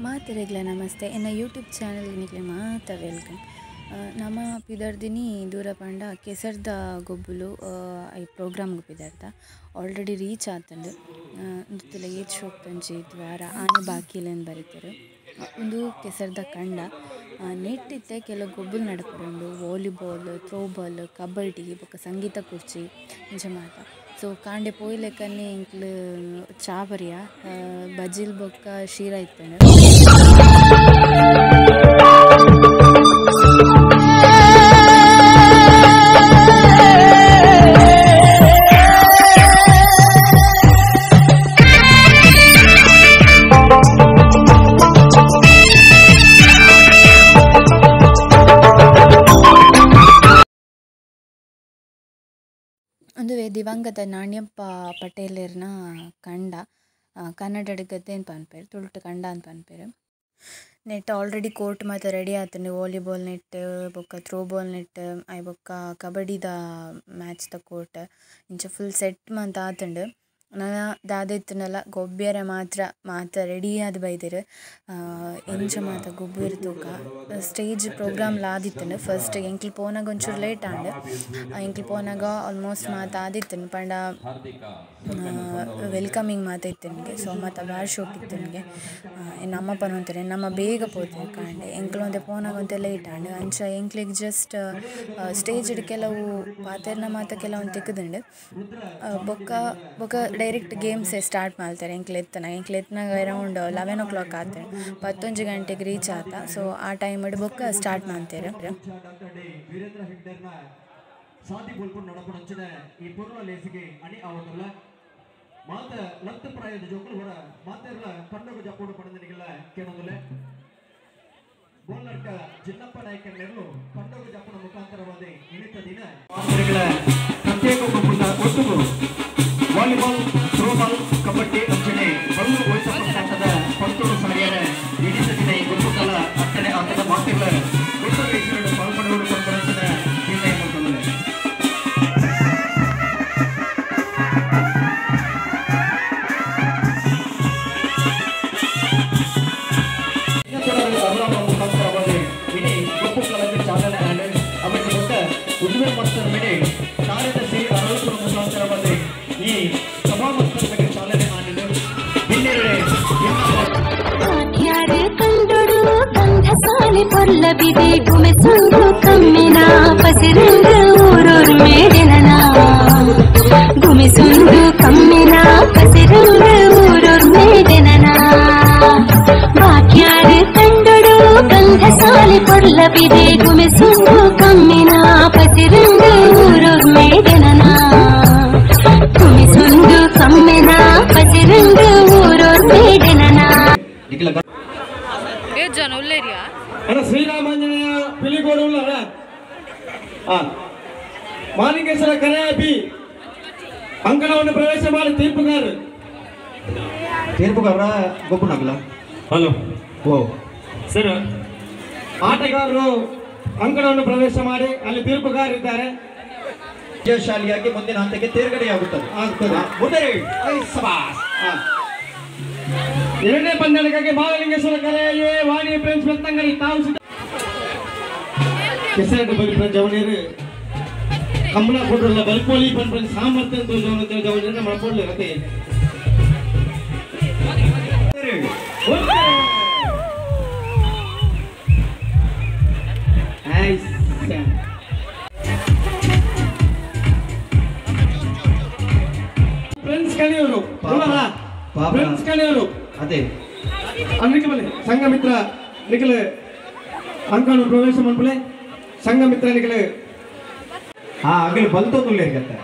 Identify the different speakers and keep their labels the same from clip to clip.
Speaker 1: ಮಾತೆರೆಗ್ಲ ನಮಸ್ತೆ ಎನ್ನ YouTube channel ನಿಕ್ಲೆ ಮಾತ ವೆಲ್ಕಮ್ ನಮ ಪಿದರ್ದಿನಿ ದೂರ ಪಂಡ ಕೆಸರ್ದ ಗೊಬ್ಬುಲು ಐ ಪ್ರೋಗ್ರಾಮ್ಗ್ ಪಿದರ್ದ ಆಲ್ರೆಡಿ ರೀಚ್ ಆತಂಡು ಇಂದುಲ ಏತ್ ಶೋಕ್ತಂಜಿ ದ್ವಾರ ಆನೆ ಬಾಕಿಲೆನ್ ಬರೀತಾರೆ ಒಂದು ಕೆಸರ್ದ ಕಂಡ ನೆಟ್ಟಿತ್ತೆ ಕೆಲವು ಗೊಬ್ಬುಲು ನಡಪುಂಡು ವಾಲಿಬಾಲ್ ಥ್ರೋಬಾಲ್ ಕಬಡ್ಡಿ ಬೊಕ ಸಂಗೀತ ಕುರ್ಚಿ ಇಂಚ ಮಾತ ಸೊ ಕಾಂಡೆ ಪೋಯ್ಲೆಕನ್ನೇ ಇಂಕ್ಲು ಚಾಬರಿಯ ಬಜಿಲ್ ಬೊಕ್ಕ ಶೀರ ಇತ್ತಂಡು ಒಂದು ದಿವಂಗತ ನಾಣ್ಯಪ್ಪ ಪಟೇಲರ್ನ ಕಂಡ ಕನ್ನಡ ಗದ್ದೆನ್ ಪನ್ಪೇರು ತುಳುಟು ಕಂಡ ಅಂತ ಪನ್ಪೇರು ನೆಟ್ ಆಲ್ರೆಡಿ ಕೋರ್ಟ್ ಮಾತ ರೆಡಿ ಆತಂಡು ವಾಲಿಬಾಲ್ ನೆಟ್ ಬೊಕ್ಕ ಥ್ರೋಬಾಲ್ ನೆಟ್ ಐ ಬೊಕ್ಕ ಕಬಡ್ಡಿದ ಮ್ಯಾಚ್ ದ ಕೋರ್ಟ್ ಇಂಚ ಫುಲ್ ಸೆಟ್ ಮಂತ್ ಆತಂಡು ನನ್ನ ದಾದೆತ್ತನಲ್ಲ ಗೊಬ್ಬೆರೆ ಮಾತ ರೆಡಿ ಆದ್ ಬೈದೆರ್ ಎಂಚ ಮಾತ ಗೊಬ್ಬೆರ್ ತೂಕ ಸ್ಟೇಜ್ ಪ್ರೋಗ್ರಾಮ್ ಆದಿತ್ತಂಡು ಫಸ್ಟ್ ಎಂಕ್ಲು ಪೋನಾಗ ಒಂಚೂರು ಲೇಟ್ ಆಂಡ್ ಎಂಕ್ಲು ಪೋನಾಗ ಆಲ್ಮೋಸ್ಟ್ ಮಾತ ಆದಿತ್ತಂಡು ಪಂಡ ವೆಲ್ಕಮಿಂಗ್ ಮಾತ ಇತ್ತನಿಗೆ ಸೊ ಮಾತ ಭಾರಿ ಶೋಕ್ ಇತ್ತನಿಗೆ ನಮ್ಮ ಪನೊಂತಾರೆ ನಮ್ಮ ಬೇಗ ಪೋತೆ ಕಾಂಡೆ ಎಂಕ್ಲು ಒಂದೆ ಪೋನಾಗ ಒಂತೆ ಲೇಟ್ ಆಂಡ್ ಅಂಚ ಎಂಕ್ಲಿಗೆ ಜಸ್ಟ್ ಸ್ಟೇಜ್ ಕೆಲವು ಪಾತೆರ್ನ ಮಾತ ಕೆಲವೊಂದು ತೆಕ್ಕದುಂಡು ಬೊಕ್ಕ ಡೈರೆಕ್ಟ್ ಗೇಮ್ಸ್ ಸ್ಟಾರ್ಟ್ ಮಾಡ್ತಾರೆ ಎಂಕ್ಲೆತ್ತನಾಗ ಅರೌಂಡ್ 11 o'clock ಆತ 11 ಗಂಟೆಗೆ ರೀಚ್ ಆತ ಸೊ ಆ ಟೈಮ್ ಬೊಕ್ಕ ಸ್ಟಾರ್ಟ್ ಮಾಡ್ತಾರೆ
Speaker 2: ಮಾತ ಲತ್ತು ಪ್ರಾಯದ ಜೋಕುಲು ಹೊರ ಮಾತೆರ್ಲ ಕಣ್ಣು ಜಪ್ಪೋಡು ಪಡೆದನಿಗೆಲ್ಲ ಕೇಳೋದಿಲ್ಲ ಗೋಲ್ನರ್ಕ ಜಿನ್ನಪ್ಪ ನಾಯಕ ನೆರಳು ಕಣ್ಣು ಜಪ್ಪನ ಮುಖಾಂತರವಾದ ಇಳಿತ ದಿನ ಮಾತೆರೆಗಳ ಪ್ರತ್ಯೇಕ ಒಟ್ಟುಗು ವಾಲಿಬಾಲ್ ಥ್ರೋಬಾಲ್ ಕಬಡ್ಡಿ ಅಂಚನೆ ಬಲ್ಲು ವಯಸ್ಸಪ್ಪ ಸಂಘದ ಪತ್ತೂರು ಸಾರಿಯರ ಇಳಿತ ದಿನ ಈ ಗುರುಕಲ ಅಟ್ಟನೆ ಆತದ ಮಾತೆಗಳ ಗುರುತು ವಯಸ್ಸಿನ ಪಾಲ್ಪಡುವುದು ಪಂಪರಂಚಿನ ನಿರ್ಣಯ ಮಾಡುತ್ತದೆ
Speaker 3: ಪೊಲ್ಲಬಿದೆ ಗುಮೆಸುಂಡು ಕಮ್ಮಿನ ಪಸಿರಂಗ ಊರೂರ್ ಮೇಡೆನನ ಗುಮೆಸುಂಡು ಕಮ್ಮಿನ ಪಸಿರಂಗ ಊರೂರ್ ಮೇಡೆನನ ಬಾಕ್ಯಾರು ಕಂಡೊಡು ಗಂಧ ಸಾಲಿ ಪೊಲ್ಲಬಿದೆ ಗುಮೆಸುಂಡು ಕಮ್ಮಿನ ಪಸಿರಂಗ ಊರೂರ್ ಮೇಡೆನನ ಗುಮೆಸುಂಡು ಕಮ್ಮಿನ ಪಸಿರಂಗ ಊರೂರ್ ಮೇಡೆನನ
Speaker 1: ಜನ ಉಲ್ಲೇರಿಯಾ
Speaker 2: ಅಣ್ಣ ಶ್ರೀರಾಮಾಂಜನೇಯ ಪಿಲಿಗೋಡು ಉಳ್ಳರ ಮಾಲಿಂಗೇಶ್ವರ ಕರೆಯಾಪಿ ಅಂಕಣವನ್ನು ಪ್ರವೇಶ ಮಾಡಿ ತೀರ್ಪುಗಾರ ಗೊಬ್ಬನಾಗಲ್ಲ ಹಲೋ ಓ ಸರ್ ಆಟಗಾರರು ಅಂಕಣವನ್ನು ಪ್ರವೇಶ ಮಾಡಿ ಅಲ್ಲಿ ತೀರ್ಪುಗಾರಿದ್ದಾರೆ ವಿಜಯಶಾಲಿಯಾಗಿ ಮುಂದಿನ ಹಂತಕ್ಕೆ ತೇರ್ಗಡೆಯಾಗುತ್ತದೆ ಎರಡನೇ ಪಂದ್ಯಗಳಿಗಾಗಿ ಮಹಾಲಿಂಗೇಶ್ವರ ಕಲೆಯೇ ವಾಣಿ ಫ್ರೆಂಡ್ಸ್ ಬೆಳ್ತಂಗಡಿ ತಾವು ಕೆಸರಡು ಬಲಿ ಜವಣಿಯರು ಕಂಬಳ ಕೊಡ್ರಲ್ಲ ಬಲ್ಪೋಲಿ ಪಂಪ ಸಾಮರ್ಥ್ಯ ಜವಣಿಯನ್ನ ಮಾಡ್ಕೊಳ್ಳಿ ಅದೇ ಫ್ರೆಂಡ್ಸ್ ಕಲಿಯೋರು ಫ್ರೆಂಡ್ಸ್ ಕಲಿಯೋರು ಅದೇ ಅನ್ನಕ್ಕೆ ಬಲೆ ಸಂಘಮಿತ್ರ ನಿಖಿಲ ಅಂಕಣ ಪ್ರವೇಶ ಮಾಡ್ಬಲೆ ಸಂಘಮಿತ್ರ ನಿಖಿಲ ಆಗಲಿ ಬಲ್ತೋದುಲ್ಲ ಇರ್ಗತ್ತೆ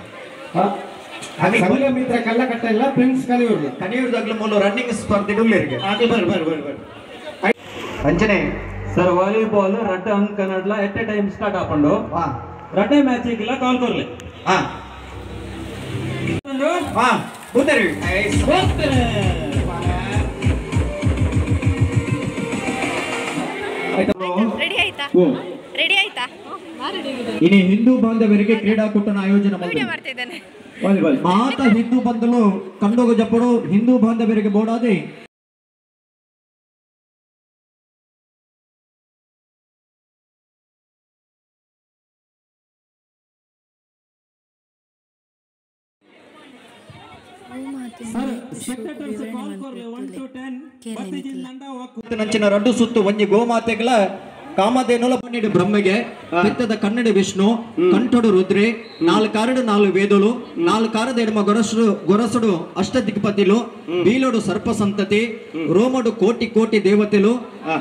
Speaker 2: ಸಂಘಮಿತ್ರ ಕಲ್ಲ ಕಟ್ಟ ಇಲ್ಲ ಫ್ರೆಂಡ್ಸ್ ಕಲಿಯೋರ್ದಾಗ್ಲೂ ಮೂಲ ರನ್ನಿಂಗ್ ಸ್ಪರ್ಧೆಗಳು ಇರ್ಗೆ ಆಗಲಿ ಬರ್ರಿ ಅಂಚನೆ
Speaker 4: ಸರ್ ವಾಲಿಬಾಲ್ ರಡ್ಡ ಅಂಕನಡ್ಲ ಎಟ್ ಎ ಟೈಮ್ ಸ್ಟಾರ್ಟ್ ಆಪಂಡು ರಡ್ಡೆ ಮ್ಯಾಚ್ ಈಗಿಲ್ಲ ಕಾಲ್ ಕೊರ್ಲೆ
Speaker 2: ಕೂತರಿ
Speaker 1: ರೆಡಿ ಆಯ್ತಾ
Speaker 2: ಇನ್ನು ಹಿಂದೂ ಬಾಂಧವರಿಗೆ ಕ್ರೀಡಾಕೂಟನ ಆಯೋಜನೆ ಮಾಡಿದ್ದೇನೆ ಮಾತ ಹಿಂದೂ ಬಂಧುಗಳು ಕಂಡೋಗ ಜಪ್ಪಡು ಹಿಂದೂ ಬಾಂಧವರಿಗೆ ಬೋಡಾದೆ
Speaker 4: ಸ್ಪೆಕ್ಟೇಟರ್ಸ್ ಕಾಲ್ ಫಾರ್ 1 to 10 ಬತ್ತಿಜಿನ್ ನಂಡ ವಾಕು
Speaker 2: ನಂಚಿನ ರಡ್ಡು ಸುತ್ತು ಒಂಜಿ ಗೋಮಾತೆಗಳ ಕಾಮಧೇನುಲ ಪನ್ನೆಡು ಬ್ರಹ್ಮೆಗೆ ಬೆತ್ತದ ಕನ್ನಡ ವಿಷ್ಣು ಕಂಠಡು ರುದ್ರಿ 4 ಕಾರಡು 4 ವೇದುಲು 4 ಕಾರದ ಎಡಮ ಗೊರಸುಡು ಅಷ್ಟದಿಕ್ಪತಿಲು ಬೀಲೋಡು ಸರ್ಪ ಸಂತತಿ ರೋಮಡು ಕೋಟಿ ಕೋಟಿ ದೇವತೆಲು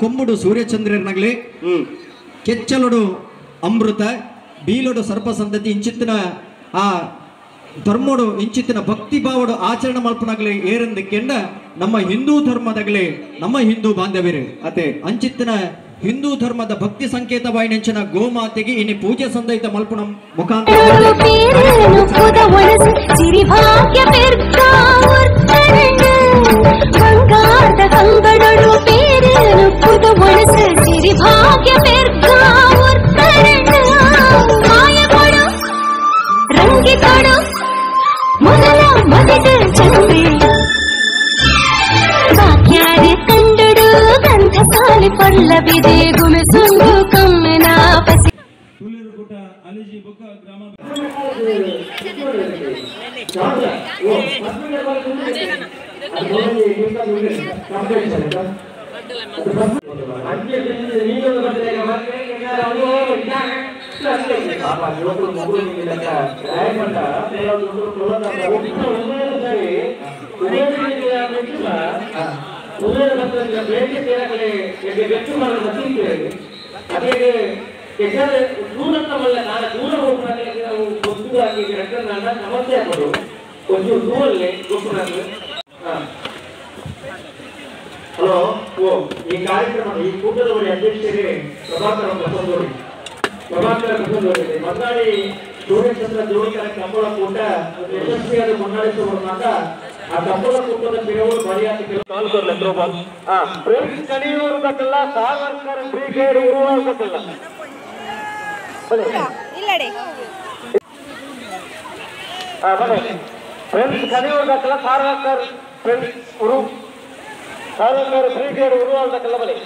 Speaker 2: ಕೊಮ್ಮುಡು ಸೂರ್ಯಚಂದ್ರನಗಲಿ ಕೆಚ್ಚಲುಡು ಅಮೃತ ಬೀಲೋಡು ಸರ್ಪ ಸಂತತಿ ಇಂಚಿತ್ತಿನ ಆ ಧರ್ಮೋಡು ಇಂಚಿತ್ತಿನ ಭಕ್ತಿ ಭಾವಡು ಆಚರಣೆ ಮಲ್ಪನಾಗಲಿ ಏರೆಂದಕ್ಕೆಂಡ ನಮ್ಮ ಹಿಂದೂ ಧರ್ಮದಾಗಲಿ ನಮ್ಮ ಹಿಂದೂ ಬಾಂಧವ್ಯರು ಅತೆ ಅಂಚಿತ್ತಿನ ಹಿಂದೂ ಧರ್ಮದ ಭಕ್ತಿ ಸಂಕೇತವಾಗಿ ನೆಂಚಿನ ಗೋಮಾತೆಗೆ ಇನ್ನು ಪೂಜೆ ಸಂದೈತ ಮಲ್ಪುಣ ಮುಖಾಂತರ
Speaker 4: ತುಳಿರುಗುಟ ಅಲಿಜಿ ಬುಕ್ಕ ಗ್ರಾಮ
Speaker 2: ಹಲೋ ಈ ಕಾರ್ಯಕ್ರಮ ಈ ಕೂಟದ ಅಧ್ಯಕ್ಷರೇ ಪ್ರಭಾಕರ ಪ್ರಸಂಗೋಡಿ ಮನ್ನಾಡಿ ಸೂರ್ಯಚಂದ್ರ ಜೋಡಿಗಳ ಕಂಬಳ ಕೂಟ ಯಶಸ್ವಿಯಾದ ಮುನ್ನಡೆಸುವ ಮಾತ ಆ ಕಂಬಳ ಕೂಟದ ಪಿರವರು ಬರಿಯಾತಿ ಫ್ರೆಂಡ್ಸ್ ಕಣಿಯೂರ್ಬೇಕಲ್ಲ ಸಾವರ್ಕರ್ ಬ್ರಿಗೇಡ್ ಉರುವಾಗಬೇಕಲ್ಲ ಫ್ರೆಂಡ್ಸ್ ಕಣಿಯೂರ್ಬೇಕಲ್ಲ ಸಾವರ್ಕರ್ ಸಾವರ್ಕರ್ ಬ್ರಿಗೇಡ್ ಉರುವಾಗಬೇಕಲ್ಲ ಬಲಿ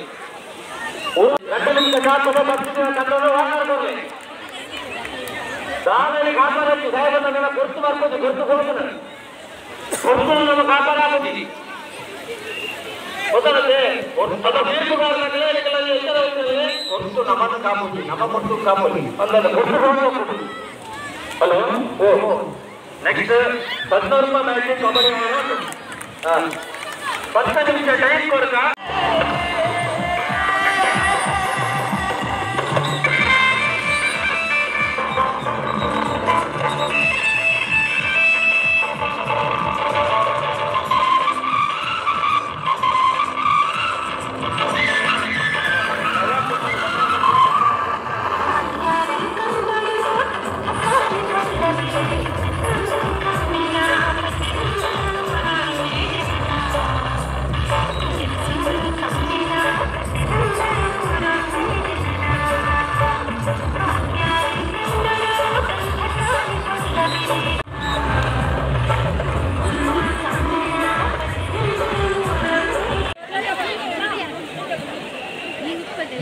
Speaker 2: ಗುರುತು ಬರ್ಬೋದು ಗುರುತು ಕೊಡ್ತಾನೆ ನಮ್ಮ ಕಾಪಾಡ ಗೊತ್ತಾಗುತ್ತೆ ಹೊರತು ನಮ್ಮನ್ನು ಕಾಪಿ ನಮ್ಮ ಕೊಟ್ಟು ಕಾಪಿ ಹಲೋ ನೆಕ್ಸ್ಟ್ 10 ರೂಪಾಯಿ ಮ್ಯಾಚ್ ಕಬಡ್ಡಿ 10 ನಿಮಿಷ ಟೈಮ್ ಕೊಡ್ಕ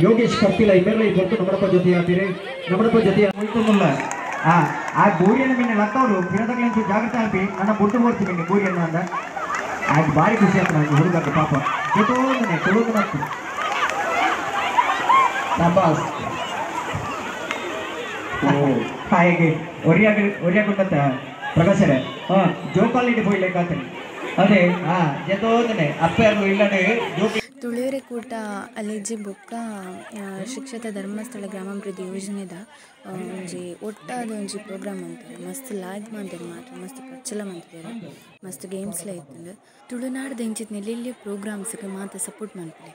Speaker 2: ಯೋಗೇಶ್ ಕಪ್ಪಿಲ ಇವೆಲ್ಲ ಇವತ್ತು ನಮ್ಮಪ್ಪ ಜೊತೆ ಆಗ್ತೀರಿ ನಮ್ಮಪ್ಪ ಜೊತೆ ಹೋಯ್ತುಲ್ಲ ಆ ಗೋರಿಯನ್ನು ಮೀನು ಲತ್ತವರು ಕಿರದಾಗಲಂತೂ ಜಾಗ್ರತೆ ಆಗ್ತಿ ನನ್ನ ಬುಟ್ಟು ಓಡ್ತೀನಿ ಗೋರಿಯನ್ನು ಅಂದ ಅದು ಭಾರಿ ಖುಷಿ ಆಗ್ತದೆ ನನಗೆ ಹುಡುಗಕ್ಕೆ ಪಾಪ ಜೊತೆ ತೊಳೋದು ಆಗ್ತದೆ ಬಾಸ್ ಹಾಗೆ ಒರಿಯಾಗುಂಟ ಪ್ರಕಾಶರೇ ಜೋಕಾಲಿಗೆ ಹೋಗ್ಲಿಕ್ಕೆ ಅದೇ ಜೊತೆ ಅಪ್ಪರು ಇಲ್ಲದೆ
Speaker 1: ತುಳಿಯೂರೆ ಕೂಟ ಅಲಿಜಿ ಬೊಕ್ಕ ಶಿಕ್ಷತ ಧರ್ಮಸ್ಥಳ ಗ್ರಾಮಾಭಿವೃದ್ಧಿ ಯೋಜನೆದ ಒಂಜಿ ಒಟ್ಟಾದ ಒಂಜಿ ಪ್ರೋಗ್ರಾಮ್ ಅಂತಾರೆ ಮಸ್ತ್ ಲಾಯ್ಕ್ ಮಾಡ್ತಾರೆ ಮಾತ್ರ ಮಸ್ತ್ ಕಚ್ಚಲ ಮಾಡ್ತಾರೆ ಮಸ್ತ್ ಗೇಮ್ಸ್ಲ ಇತ್ತು ತುಳುನಾಡ್ದ ಎಂಚಿತ್ನ ಎಲ್ಲೆಲ್ಲಿ ಪ್ರೋಗ್ರಾಮ್ಸ್ಗೆ ಮಾತ್ರ ಸಪೋರ್ಟ್ ಮಾಡ್ತಾರೆ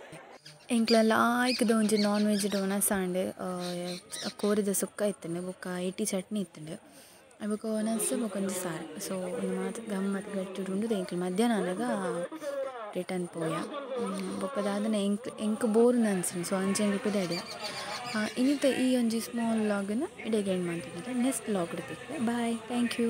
Speaker 1: ಎಂಕ್ಲ ಲಾಯ್ಕ್ದ ಒಂಜಿ ನಾನ್ ವೆಜ್ ಡೋನ ಸಾಂಡೆ ಕೋರಿದ ಸುಕ್ಕ ಇತ್ತಂಡೆ ಬೊಕ್ಕ ಏಟಿ ಚಟ್ನಿ ಇತ್ತಂಡೆ ಬೊಕ್ಕ ಒನಸು ಬೊಕೊಂಜಿ ಸಾರು ಸೊ ಒಂದು ಮಾತು ಗಮ್ಮತ್ ಗಟ್ಟಿಡುಂಡು ಎಂಕ್ಲ ಮಧ್ಯಾಹ್ನದಾಗ ರಿಟರ್ನ್ ಪೋಯ ಬೊಕ್ಕದಾದನೆ ಎಂಕ್ ಬೋರ್ ಅನ್ಸಿನ ಸೊ ಅಂಚೆ ಎಂಕ್ಲು ಪೆದೆಯ ಇನ್ನಿತ ಈ ಒಂಜಿ ಸ್ಮಾಲ್ ಲಾಗನ್ನ ಇಡೆಗೆ ಎಂಡ್ ಮಾಡ್ತಿದ್ದಾರೆ ನೆಕ್ಸ್ಟ್ ಲಾಗ್ ಇಡ್ತಿದ್ದೆ ಬಾಯ್ ಥ್ಯಾಂಕ್ ಯು.